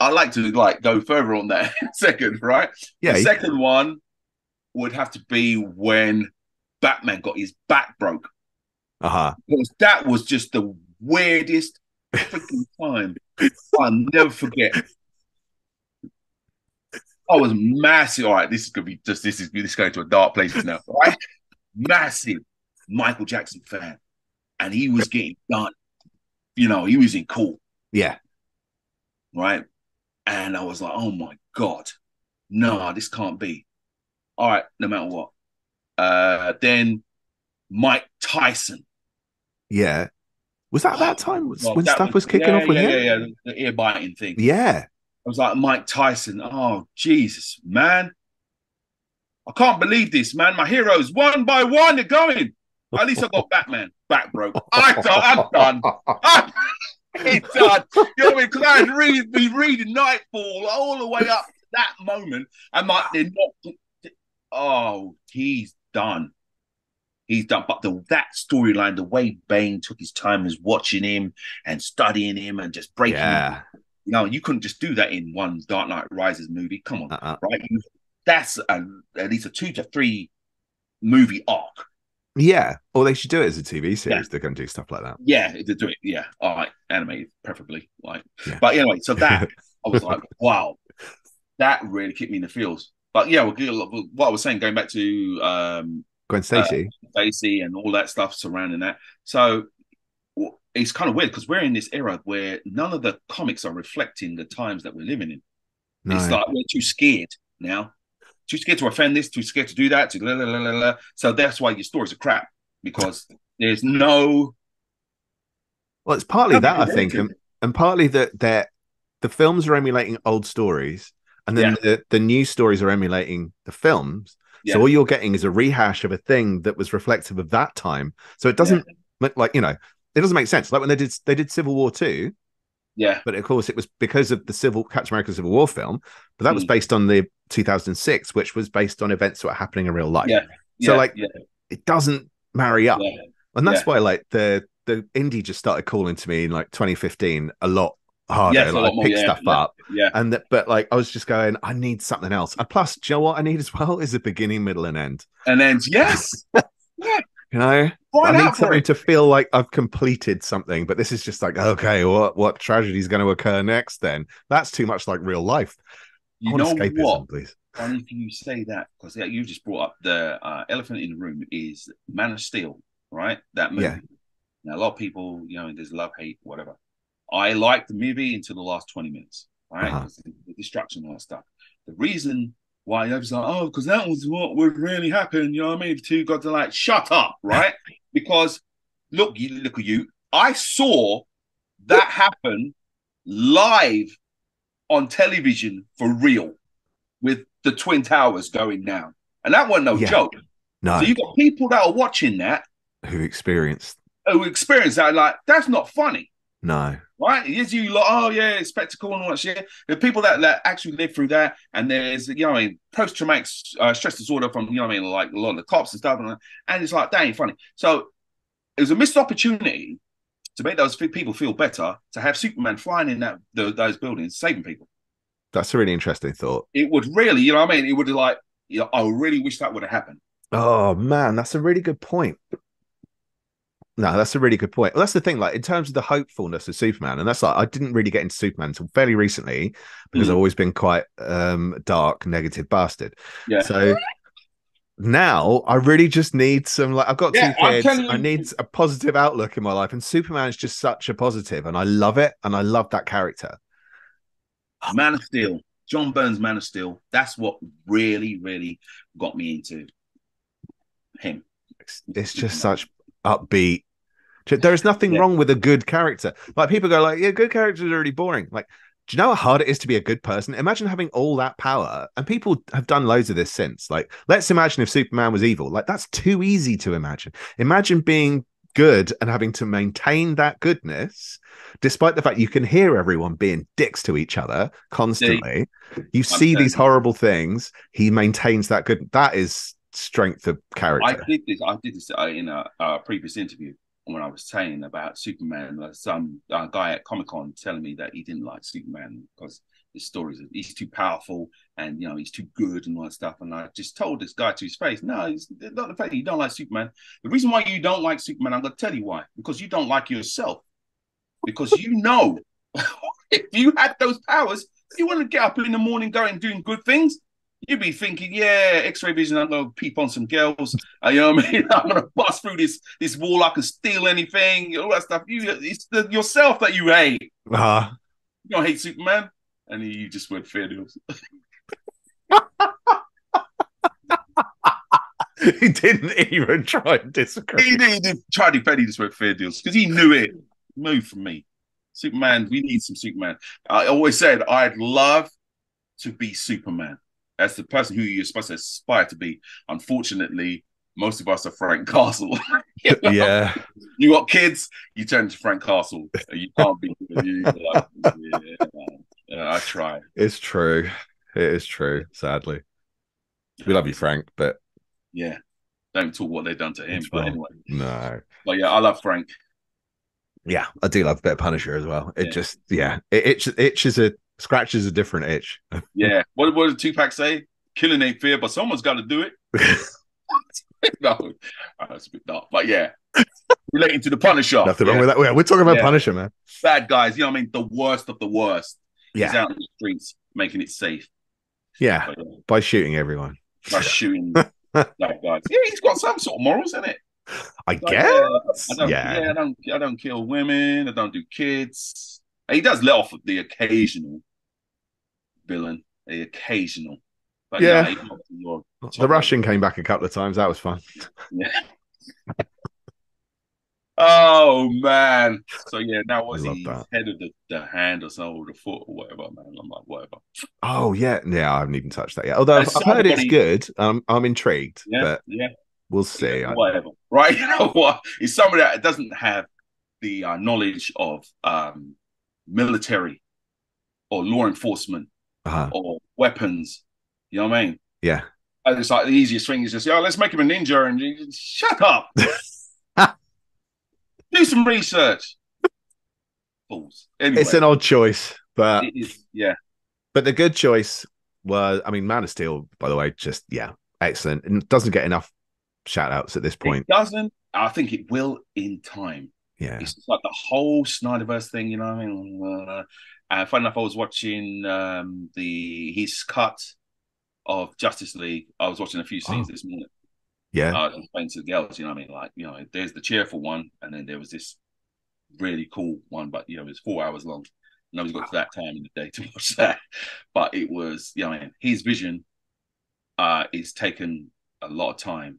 I'd like to go further on that in a second, right? Yeah. The second one would have to be when Batman got his back broke. Because that was just the weirdest freaking time. I'll never forget. I was massive. All right, this is going to a dark place now. Right? Massive Michael Jackson fan. And he was getting done. He was in court. Yeah. Right? And I was like, oh my God, no, this can't be. All right, no matter what. Then Mike Tyson. Yeah. Was that time when stuff was kicking off with him? Yeah, the ear biting thing. Yeah. I was like, Mike Tyson. Oh, Jesus, man. I can't believe this, man. My heroes, one by one, they're going. At least I got Batman. Back broke. I'm done. It's done. You know what I mean? Because I had been reading Nightfall all the way up to that moment. I'm like, they're not. Oh, he's done. He's done. But that storyline, the way Bane took his time, was watching him and studying him and just breaking him. You couldn't just do that in one Dark Knight Rises movie. Come on, Uh-uh. right? That's at least a 2 to 3 movie arc. Yeah, or they should do it as a TV Yeah, series. They're going to do stuff like that. yeah, to do it. Yeah, all right, animated preferably. Like, Yeah. but anyway, so that I was like, wow, that really kicked me in the feels. But yeah, what I was saying, going back to Gwen Stacy. Stacy and all that stuff surrounding that. So it's kind of weird because we're in this era where none of the comics are reflecting the times that we're living in. It's No. like we're too scared now, too scared to offend this, too scared to do that, to blah, blah, blah, blah. So that's why your stories are crap because there's no. Well, it's partly that, I think, and partly that the films are emulating old stories, and then Yeah, the new stories are emulating the films. So yeah, all you're getting is a rehash of a thing that was reflective of that time. So it yeah, doesn't like, it doesn't make sense. Like when they did Civil War 2, yeah. but of course it was because of the Captain America Civil War film, but that was Mm. based on the 2006, which was based on events that were happening in real life. Yeah, So yeah, like yeah, it doesn't marry up. yeah, And that's yeah. why like the indie just started calling to me in like 2015 a lot harder. Yes, a Like lot I more. picked Yeah, stuff yeah, up, yeah. but like I was just going, I need something else. And plus, do you know what I need as well is a beginning, middle, and end. And then yes, yeah, You know, I find need out for something it. to feel like I've completed something. But this is just like, okay, what tragedy is going to occur next? Then that's too much like real life. I You want know what? escapism, please. Funny if you say that because you just brought up the elephant in the room is Man of Steel, right? That Yeah. movie. Now a lot of people, there's love, hate, whatever. I liked the movie until the last 20 minutes, right? Uh-huh. Because the destruction and all that stuff. The reason why I was like, oh, because that was what would really happen. You know what I mean? If two got to like, shut up, right? Because look at you. I saw that happen live on television for real with the Twin Towers going down. And that wasn't no Yeah. joke. So No. you got people that are watching that Who experienced? who experience that, like, that's not funny. No. Right? It's you like, oh yeah, it's spectacle and all that shit. The people that actually live through that, and there's post-traumatic stress disorder from like a lot of the cops and stuff, and it's like that ain't funny. So it was a missed opportunity to make those people feel better to have Superman flying in those buildings, saving people. That's a really interesting thought. It would really, you know what I mean? It would like, I really wish that would have happened. Oh man, that's a really good point. No, that's a really good point. Well, that's the thing, like in terms of the hopefulness of Superman, and that's like I didn't really get into Superman until fairly recently because I've always been quite dark, negative bastard. Yeah. So now I really just need some like I've got two Yeah, I'm kids. telling I you, need a positive outlook in my life, and Superman is just such a positive, and I love it, and I love that character. Man of Steel, John Burns' Man of Steel. That's what really, really got me into him. It's just such upbeat. There is nothing Yeah. wrong with a good character. Like people go like, yeah, good characters are really boring. Like, do you know how hard it is to be a good person? Imagine having all that power. And people have done loads of this since. Like, let's imagine if Superman was evil. Like, that's too easy to imagine. Imagine being good and having to maintain that goodness, despite the fact you can hear everyone being dicks to each other constantly. You see these horrible things. He maintains that good. That is strength of character. I did this in a previous interview when I was saying about Superman. Some guy at Comic-Con telling me that he didn't like Superman because his stories, he's too powerful and he's too good and all that stuff. And I just told this guy to his face, no, it's not the fact that you don't like Superman. The reason why you don't like Superman, I'm going to tell you why. Because you don't like yourself. Because if you had those powers, you wouldn't get up in the morning going doing good things. You'd be thinking, yeah, X-ray vision, I'm gonna peep on some girls. You know what I mean? I'm gonna bust through this wall. I can steal anything, all that stuff. It's yourself that you hate. Uh, You don't hate Superman, and you just went fair deals. he didn't even try and disagree. He did try to defend. He just went fair deals because he knew it. Move from me, Superman. We need some Superman. I always said I'd love to be Superman. As the person who you're supposed to aspire to be. Unfortunately, most of us are Frank Castle. Yeah. You got kids, you turn to Frank Castle. You can't be you. Like, I try. It's true. It is true, sadly. We love you, Frank, but yeah, don't talk what they've done to him. But anyway, no. but yeah, I love Frank. Yeah, I do love a bit of Punisher as well. It Yeah, just, yeah, scratches a different itch. yeah. What did Tupac say? Killing ain't fair, but someone's got to do it. No, that's a bit dark, but yeah, relating to the Punisher. Nothing wrong Yeah, with that. We're talking about yeah. Punisher, man. Bad guys. You know what I mean? The worst of the worst. He's Yeah, out in the streets making it safe. yeah, But, by shooting everyone. by shooting bad guys. Yeah, he's got some sort of morals, isn't it? I Like, yeah, guess. Yeah. I don't kill women. I don't do kids. And he does let off the occasional villain, the occasional. But Yeah. The Russian came back a couple of times. That was fun. Yeah. Oh man. So yeah, now was he head of the hand or something, or the foot or whatever, man. I'm like, whatever. Oh yeah. Yeah, I haven't even touched that yet. Although I've heard it's good. I'm intrigued. Yeah, but yeah. We'll see. Yeah, whatever. Right? You know what? It's somebody that doesn't have the knowledge of military or law enforcement or weapons. You know what I mean? Yeah. And it's like the easiest thing is just, let's make him a ninja, and you just, shut up. Do some research. Fools. Anyway, it's an odd choice, but it is, yeah. But the good choice was, I mean, Man of Steel, by the way, just excellent. And doesn't get enough shout outs at this point. It doesn't. I think it will in time. Yeah. It's like the whole Snyderverse thing, you know what I mean? Funny enough, I was watching his cut of Justice League. I was watching a few scenes this morning. Yeah. I was explaining to the girls, you know what I mean? Like, there's the cheerful one, and then there was this really cool one, but it was 4 hours long. Nobody's got to that time in the day to watch that. But it was, his vision is taken a lot of time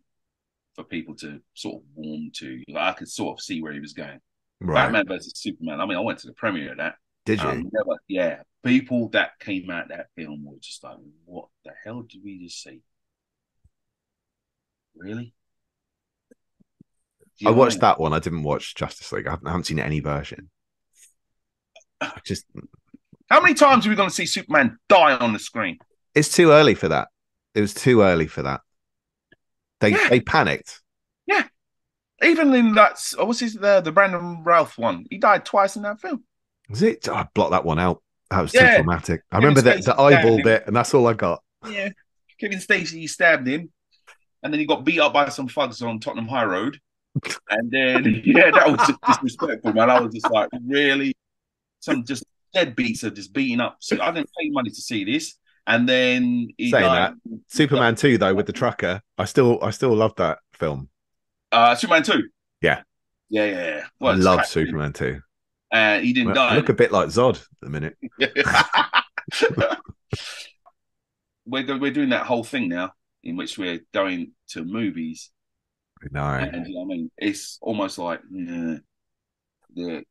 for people to sort of warm to. I could sort of see where he was going. Right. Batman versus Superman. I mean, I went to the premiere of that. Did you? Yeah. People that came out that film were just like, what the hell did we just see? Really? I watched that one. I didn't watch Justice League. I haven't seen any version. How many times are we going to see Superman die on the screen? It's too early for that. It was too early for that. They panicked. Yeah. Even in that, what's the Brandon Routh one? He died twice in that film. Was it? I blocked that one out. That was too traumatic. I remember the eyeball bit, and that's all I got. Yeah. Kevin Spacey stabbed him, and then he got beat up by some thugs on Tottenham High Road. And then, that was just disrespectful, man. I was just like, really? Some just deadbeats are just beating up. So I didn't pay money to see this. And then he died. That, Superman 2, though, with the trucker, I still love that film. Superman 2? Yeah. Yeah. Well, I love Superman 2. He didn't die. I look a bit like Zod at the minute. We're doing that whole thing now in which we're going to movies. No. And I mean, it's almost like the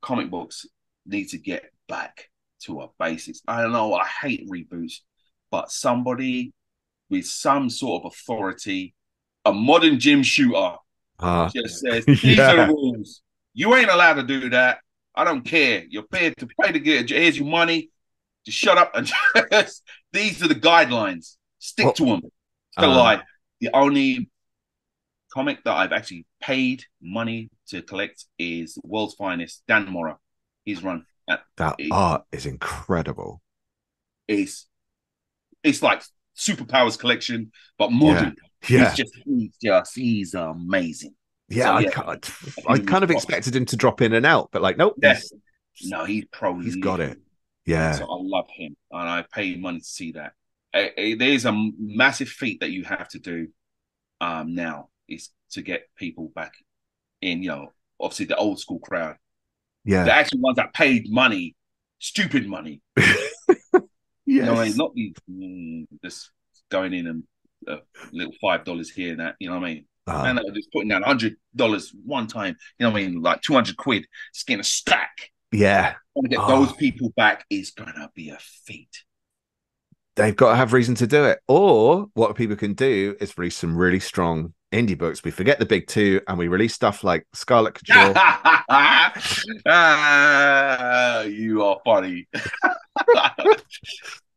comic books need to get back to our basics. I don't know. I hate reboots, but somebody with some sort of authority, a modern gym shooter, just says, these are the rules. You ain't allowed to do that. I don't care. You're paid to pay to get. Here's your money. Just shut up and just. These are the guidelines. Stick to them. Lie. The only comic that I've actually paid money to collect is the World's Finest, Dan Mora. He's run. That art is incredible. It's like Superpowers collection, but modern. Yeah. He's amazing. Yeah, so, I kind of expected him to drop in and out, but like, nope. He's probably he's got it. Yeah. So I love him, and I pay money to see that. There's a massive feat that you have to do now is to get people back in, obviously the old school crowd. Yeah. The actual ones that paid money, stupid money. Yes. Not these just going in and little $5 here and that, you know what I mean? And just putting down $100 one time, you know what I mean? Like 200 quid, just getting a stack. Yeah. Trying to get those people back is going to be a feat. They've got to have reason to do it. Or what people can do is release some really strong indie books. We forget the big two and we release stuff like Scarlett Couture. You are funny.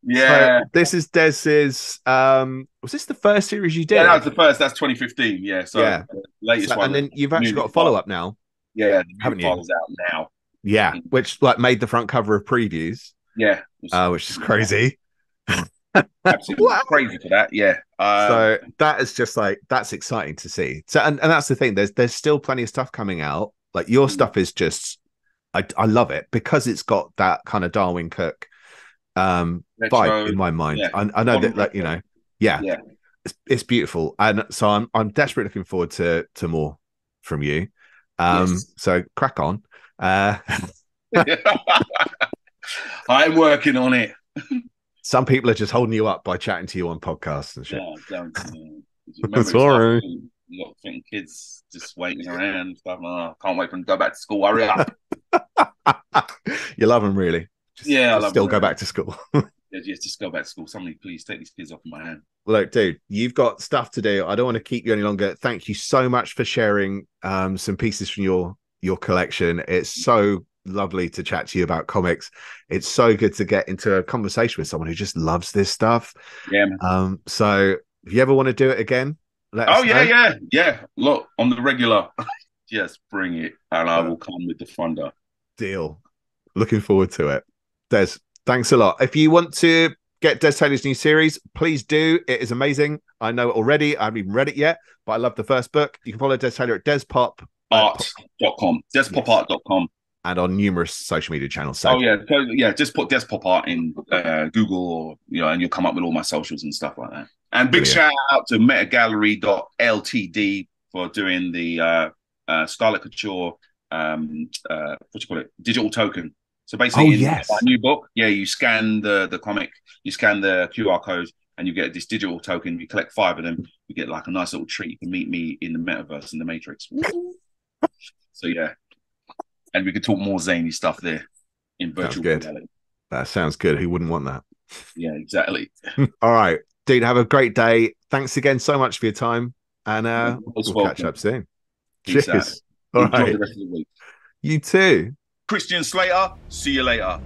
Yeah. So this is Dez's. Was this the first series you did? Yeah, that was the first. That's 2015. Yeah. So latest one. And then you've actually got a follow-up now. Yeah, haven't you? Follows out now. Yeah, which like made the front cover of previews. Yeah, Which is crazy. absolutely Wow. crazy for that. Yeah. So that is just like that's exciting to see. So and that's the thing. There's still plenty of stuff coming out. Like your stuff is just I love it because it's got that kind of Darwin Cook vibe retro. in my mind. Yeah. I know that like, you know, yeah, Yeah. it's beautiful. And so I'm desperately looking forward to more from you. Yes. So crack on. I'm working on it. Some people are just holding you up by chatting to you on podcasts and shit. Yeah, don't. Remember, it's Sorry. like you got thinking kids just waiting around. Stuff. Oh, can't wait for them to go back to school. Hurry up. You love them, really. Yeah, I Just love still them. go back to school. Yeah, just go back to school. Somebody please take these kids off my hand. Look, dude, you've got stuff to do. I don't want to keep you any longer. Thank you so much for sharing some pieces from your collection. It's so lovely to chat to you about comics. It's so good to get into a conversation with someone who just loves this stuff. Yeah, man. So if you ever want to do it again, let us know. Yeah. Look, on the regular, yes, bring it, and I will come with the thunder. Deal. Looking forward to it. Des, thanks a lot. If you want to get Des Taylor's new series, please do. It is amazing. I know it already. I haven't even read it yet, but I love the first book. You can follow Des Taylor at Despopart.com. Despopart.com. And on numerous social media channels. So. Oh yeah, just put Despop Art in Google, or and you'll come up with all my socials and stuff like that. And big shout out to metagallery.ltd for doing the Scarlett Couture digital token. So basically, my new book, you scan the comic, you scan the QR code, and you get this digital token. You collect 5 of them, you get like a nice little treat. You can meet me in the metaverse, in the Matrix. So yeah. And we could talk more zany stuff there in virtual reality. That sounds good. Who wouldn't want that? Yeah, exactly. All right, dude, have a great day. Thanks again so much for your time. And we'll catch up soon. Peace Cheers. Out. Enjoy the rest of the week. You too. Christian Slater, see you later.